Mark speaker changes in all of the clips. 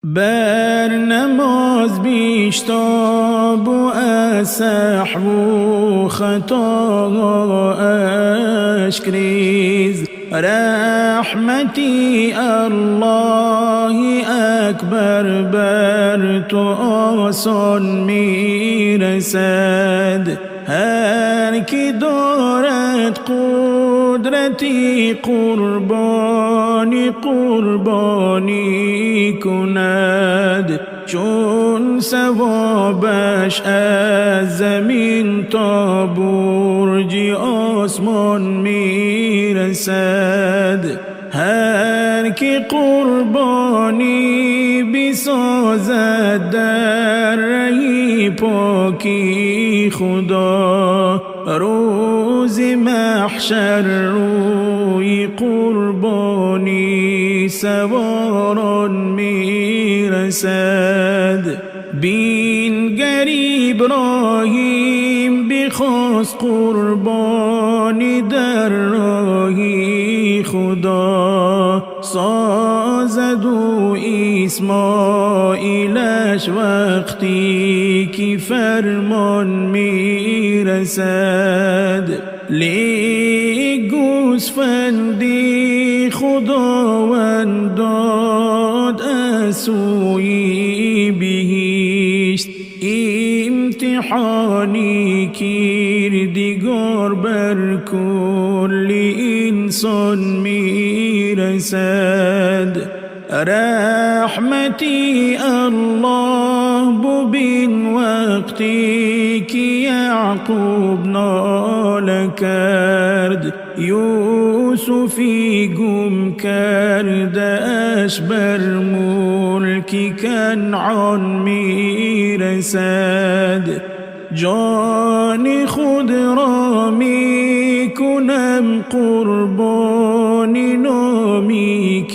Speaker 1: بر نماز بیشتاب و از سهو و خطا اشک ریز، رحمتی الله اکبر بر تو آسان میرسد. هر کی دارد قدرتی قربانی کند، چون ثوابش از زمین تا برج آسمان میرسد. هر کی قربانی بسازد در راه پاکی خدا، روز محشر روی قربانی سواران میرسد. بین گریب ابراهیم بخواست قربانی در راه خدا، سازد و اسماعیلش وقتی که فرمان میرسد. لی گوسفندی خداوند داد از سوی بهشت، امتحانی کردگار بر کل انسان میرسد. رحمتی الله ببین وقتی که یعقوب ناله کرد، یوسفی گم کرده اش بر ملک کنعان میرسد. جان خود را میکنم قربانی نامی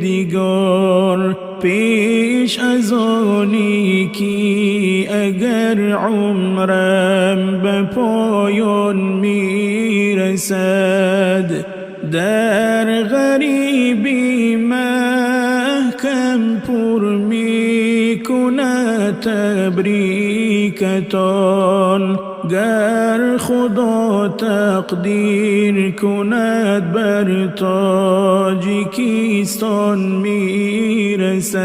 Speaker 1: کردگار، پیش از آنی که اگر عمرم به پایان میرسد، در غریبی محکم پر میکند تبریکتان. گر خدا تقدیر کند بر تاجیکستان میرسد.